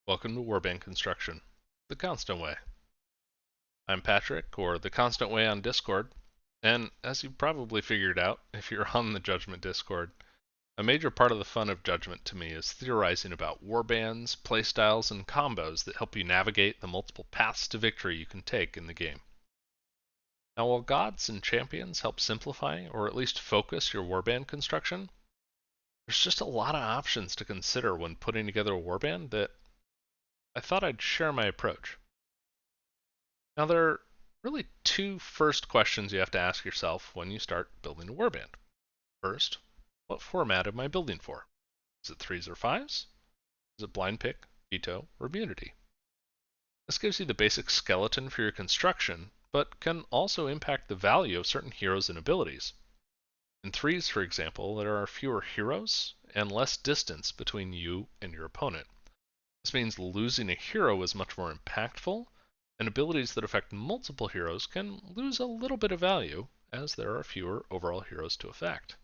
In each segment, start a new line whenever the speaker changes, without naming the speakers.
Welcome to Warband Construction, the constant way. I'm Patrick, or the constant way on Discord, and as you probably figured out if you're on the Judgement Discord, a major part of the fun of Judgement to me is theorizing about warbands, playstyles, and combos that help you navigate the multiple paths to victory you can take in the game. Now, while gods and champions help simplify or at least focus your warband construction, there's just a lot of options to consider when putting together a warband that I thought I'd share my approach. Now, there are really two first questions you have to ask yourself when you start building a warband. First, what format am I building for? Is it 3s or 5s? Is it blind pick, veto, or immunity? This gives you the basic skeleton for your construction, but can also impact the value of certain heroes and abilities. In 3s, for example, there are fewer heroes and less distance between you and your opponent. This means losing a hero is much more impactful, and abilities that affect multiple heroes can lose a little bit of value, as there are fewer overall heroes to affect.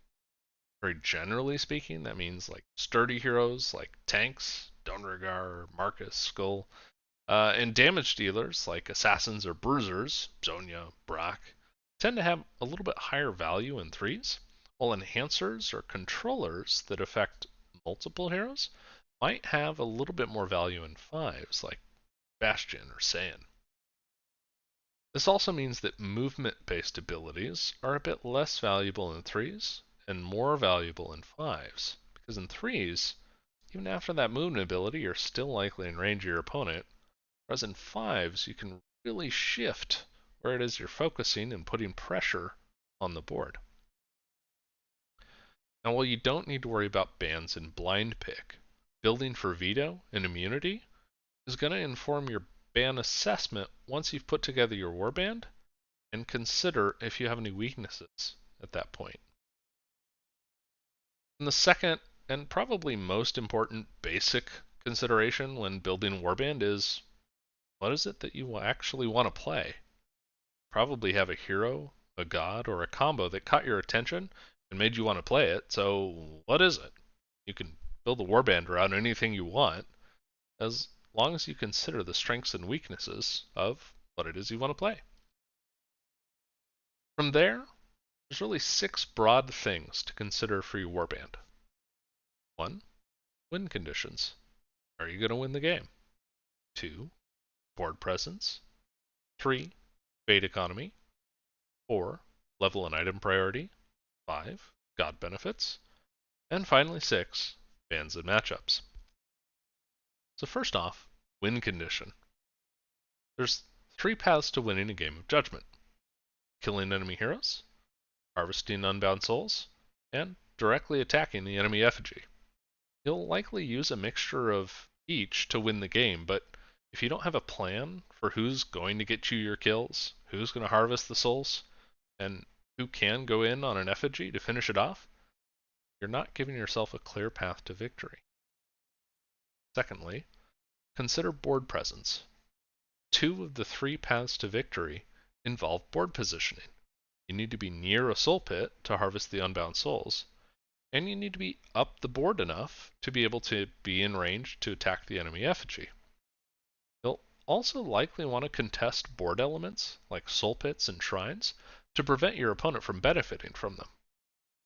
Very generally speaking, that means like sturdy heroes like tanks, Donregar, Marcus, Skull, and damage dealers like assassins or bruisers, Zonya, Brock, tend to have a little bit higher value in 3s, while enhancers or controllers that affect multiple heroes might have a little bit more value in 5s, like Bastion or Saiyan. This also means that movement-based abilities are a bit less valuable in 3s and more valuable in 5s, because in 3s, even after that movement ability, you're still likely in range of your opponent, whereas in 5s, you can really shift where it is you're focusing and putting pressure on the board. Now, while you don't need to worry about bans in blind pick, building for veto and immunity is going to inform your ban assessment once you've put together your warband and consider if you have any weaknesses at that point. And the second and probably most important basic consideration when building warband is what is it that you actually want to play? Probably have a hero, a god, or a combo that caught your attention and made you want to play it. So what is it? You can build a warband around anything you want as long as you consider the strengths and weaknesses of what it is you want to play. From there, there's really 6 broad things to consider for your warband. 1. Win conditions. Are you going to win the game? 2. Board presence. 3. Fate economy. 4. Level and item priority. 5. God benefits. And finally 6. Bans and matchups. So first off, win condition. There's 3 paths to winning a game of Judgement. Killing enemy heroes, harvesting unbound souls, and directly attacking the enemy effigy. You'll likely use a mixture of each to win the game, but if you don't have a plan for who's going to get you your kills, who's going to harvest the souls, and who can go in on an effigy to finish it off, you're not giving yourself a clear path to victory. Secondly, consider board presence. 2 of the 3 paths to victory involve board positioning. You need to be near a soul pit to harvest the unbound souls, and you need to be up the board enough to be able to be in range to attack the enemy effigy. You'll also likely want to contest board elements like soul pits and shrines to prevent your opponent from benefiting from them.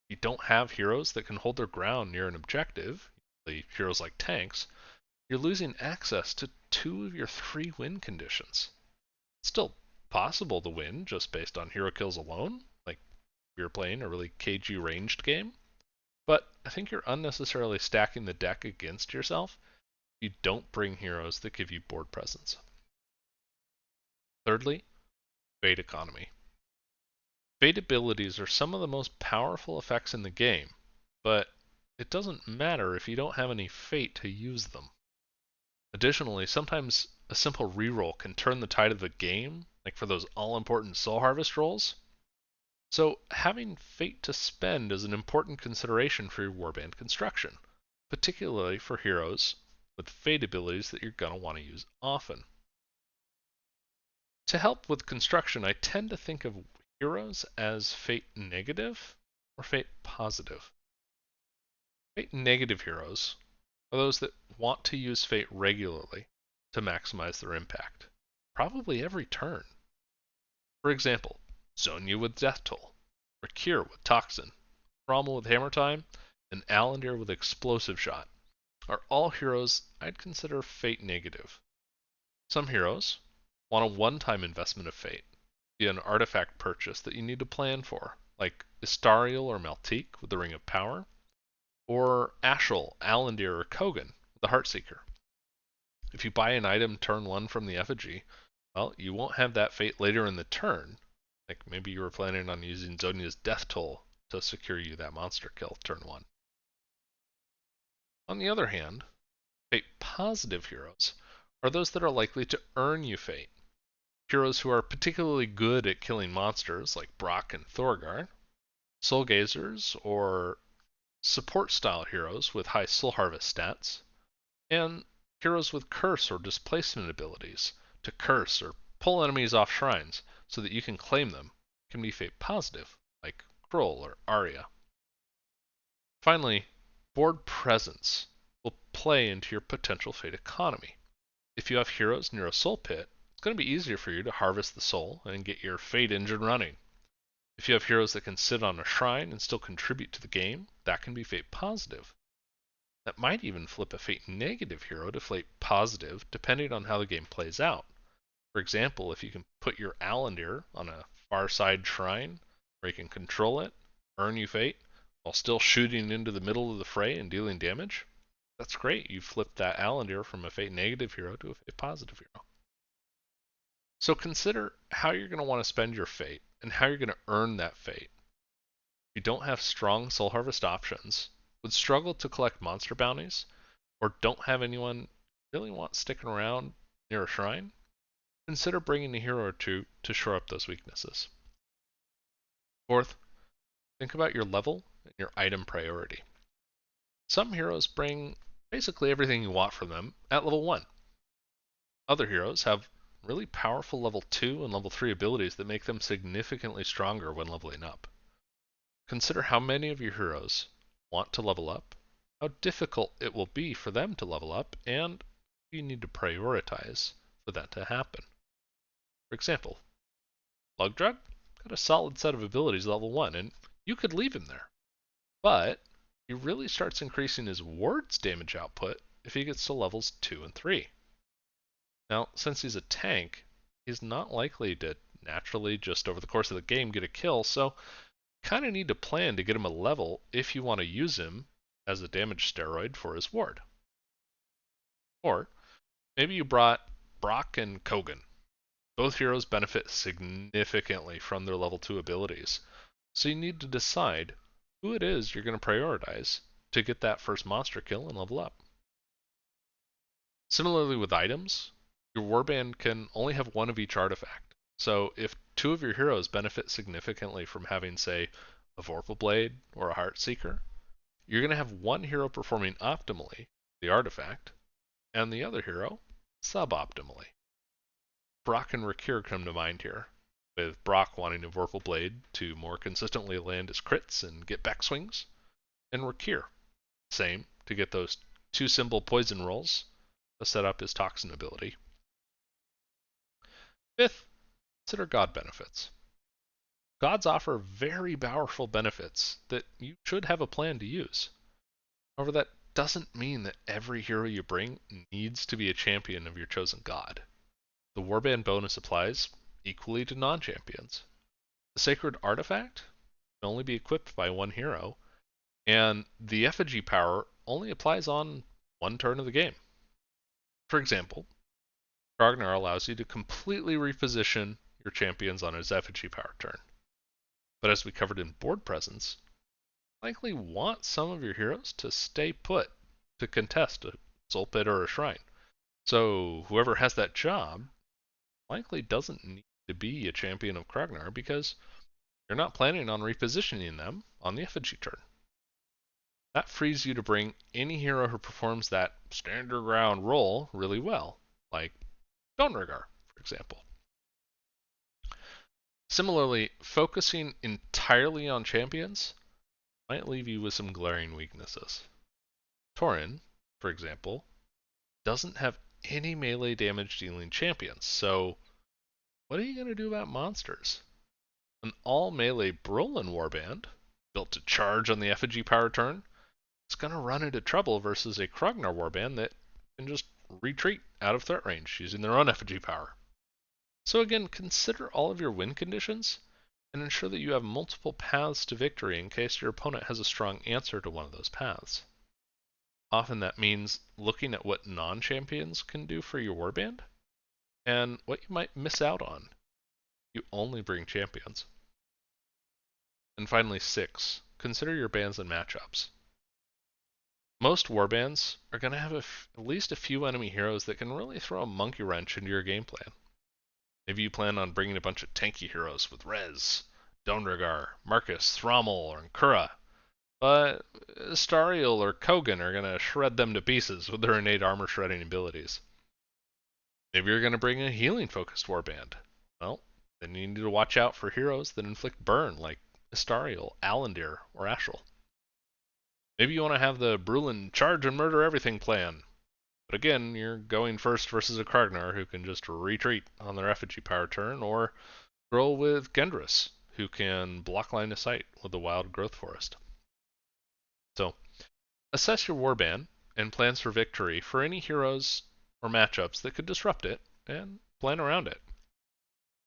If you don't have heroes that can hold their ground near an objective, heroes like tanks, you're losing access to 2 of your 3 win conditions. It's still possible to win just based on hero kills alone, like if you're playing a really KG ranged game, but I think you're unnecessarily stacking the deck against yourself if you don't bring heroes that give you board presence. Thirdly, Fate economy. Fate abilities are some of the most powerful effects in the game, but it doesn't matter if you don't have any fate to use them. Additionally, sometimes a simple reroll can turn the tide of the game, like for those all-important soul harvest rolls. So having fate to spend is an important consideration for your warband construction, particularly for heroes with fate abilities that you're going to want to use often. To help with construction, I tend to think of heroes as fate negative or fate positive. Fate negative heroes are those that want to use Fate regularly to maximize their impact, probably every turn. For example, Zonia with Death Toll, Rakir with Toxin, Rommel with Hammer Time, and Alandir with Explosive Shot are all heroes I'd consider Fate negative. Some heroes want a one-time investment of Fate via an artifact purchase that you need to plan for, like Istariel or Maltique with the Ring of Power, or Ashel, Alandir, or Kogan with the Heartseeker. If you buy an item turn 1 from the effigy, well, you won't have that Fate later in the turn. Like maybe you were planning on using Zonia's Death Toll to secure you that monster kill turn 1. On the other hand, Fate positive heroes are those that are likely to earn you Fate. Heroes who are particularly good at killing monsters like Brock and Thorgar, Soul Gazers, or support style heroes with high Soul Harvest stats, and heroes with curse or displacement abilities to curse or pull enemies off shrines so that you can claim them can be Fate positive, like Kroll or Arya. Finally, board presence will play into your potential Fate economy. If you have heroes near a soul pit, it's going to be easier for you to harvest the soul and get your Fate engine running. If you have heroes that can sit on a shrine and still contribute to the game, that can be Fate positive. That might even flip a Fate negative hero to Fate positive depending on how the game plays out. For example, if you can put your Alandir on a far side shrine where you can control it, earn you Fate, while still shooting into the middle of the fray and dealing damage, that's great. You've flipped that Alandir from a Fate negative hero to a Fate positive hero. So consider how you're going to want to spend your Fate and how you're going to earn that Fate. If you don't have strong Soul Harvest options, would struggle to collect monster bounties, or don't have anyone you really want sticking around near a shrine, consider bringing a hero or two to shore up those weaknesses. Fourth, think about your level and your item priority. Some heroes bring basically everything you want from them at level 1. Other heroes have really powerful level 2 and level 3 abilities that make them significantly stronger when leveling up. Consider how many of your heroes want to level up, how difficult it will be for them to level up, and you need to prioritize for that to happen. For example, Lugdrug got a solid set of abilities level 1, and you could leave him there. But he really starts increasing his ward's damage output if he gets to levels 2 and 3. Now, since he's a tank, he's not likely to naturally just over the course of the game get a kill, so kind of need to plan to get him a level if you want to use him as a damage steroid for his ward. Or maybe you brought Brock and Kogan. Both heroes benefit significantly from their level 2 abilities, so you need to decide who it is you're going to prioritize to get that first monster kill and level up. Similarly with items, your warband can only have one of each artifact. So if 2 of your heroes benefit significantly from having, say, a Vorpal Blade or a Heartseeker, you're going to have one hero performing optimally, the artifact, and the other hero suboptimally. Brock and Rakir come to mind here, with Brock wanting a Vorpal Blade to more consistently land his crits and get back swings, and Rakir, same, to get those 2 symbol poison rolls to set up his Toxin ability. Fifth, consider god benefits. Gods offer very powerful benefits that you should have a plan to use. However, that doesn't mean that every hero you bring needs to be a champion of your chosen god. The Warband bonus applies equally to non-champions. The Sacred Artifact can only be equipped by one hero, and the effigy power only applies on one turn of the game. For example, Kragnar allows you to completely reposition your champions on his effigy power turn. But as we covered in board presence, you likely want some of your heroes to stay put to contest a soul pit or a shrine. So whoever has that job likely doesn't need to be a champion of Kragnar because you're not planning on repositioning them on the effigy turn. That frees you to bring any hero who performs that stand your ground role really well, like Donregar, for example. Similarly, focusing entirely on champions might leave you with some glaring weaknesses. Torin for example, doesn't have any melee damage dealing champions, so what are you going to do about monsters? An all melee Brolin Warband, built to charge on the effigy power turn, is going to run into trouble versus a Krognar Warband that can just retreat out of threat range using their own effigy power. So again, consider all of your win conditions and ensure that you have multiple paths to victory in case your opponent has a strong answer to one of those paths. Often that means looking at what non-champions can do for your warband and what you might miss out on. You only bring champions. And finally, 6. Consider your bans and matchups. Most warbands are going to have at least a few enemy heroes that can really throw a monkey wrench into your game plan. Maybe you plan on bringing a bunch of tanky heroes with Rez, Donragar, Marcus, Thrommel, and Kura, but Astariel or Kogan are going to shred them to pieces with their innate armor shredding abilities. Maybe you're going to bring a healing focused warband. Well, then you need to watch out for heroes that inflict burn like Astariel, Alandir, or Ashel. Maybe you want to have the Brulin charge and murder everything plan. But again, you're going first versus a Kragnar who can just retreat on their effigy power turn, or roll with Gendris, who can block line of sight with the Wild Growth Forest. So, assess your warband and plans for victory for any heroes or matchups that could disrupt it, and plan around it.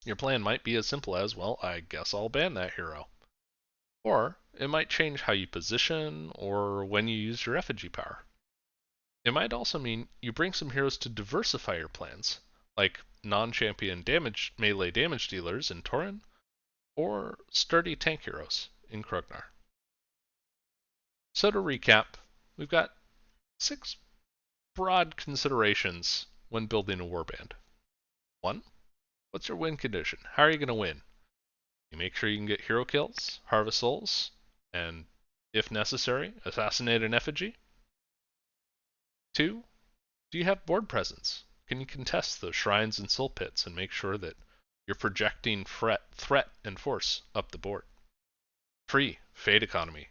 Your plan might be as simple as, well, I guess I'll ban that hero. Or it might change how you position or when you use your effigy power. It might also mean you bring some heroes to diversify your plans, like non-champion melee damage dealers in Tauren, or sturdy tank heroes in Krognar. So to recap, we've got 6 broad considerations when building a warband. 1. What's your win condition? How are you going to win? You make sure you can get hero kills, harvest souls, and, if necessary, assassinate an effigy. 2. Do you have board presence? Can you contest the shrines and soul pits and make sure that you're projecting threat and force up the board? 3. Fate economy.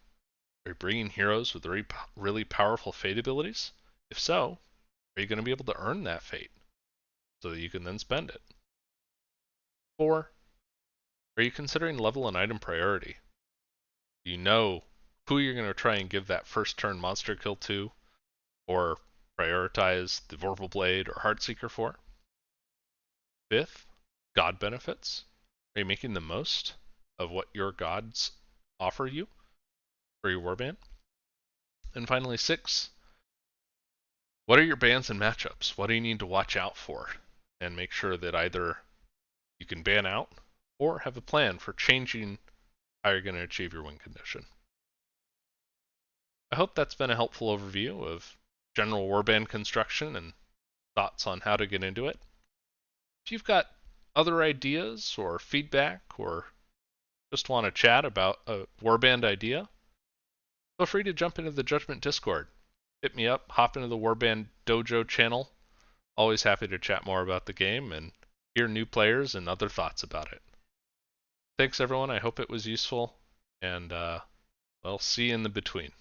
Are you bringing heroes with really powerful fate abilities? If so, are you going to be able to earn that fate so that you can then spend it? 4. Are you considering level and item priority? Do you know who you're going to try and give that first turn monster kill to, or prioritize the Vorpal Blade or Heartseeker for? 5th, god benefits. Are you making the most of what your gods offer you for your warband? And finally, 6, what are your bans and matchups? What do you need to watch out for? And make sure that either you can ban out or have a plan for changing how you're going to achieve your win condition. I hope that's been a helpful overview of general warband construction and thoughts on how to get into it. If you've got other ideas or feedback or just want to chat about a warband idea, feel free to jump into the Judgement Discord. Hit me up, hop into the Warband Dojo channel. Always happy to chat more about the game and hear new players and other thoughts about it. Thanks everyone, I hope it was useful, and I'll see you in the between.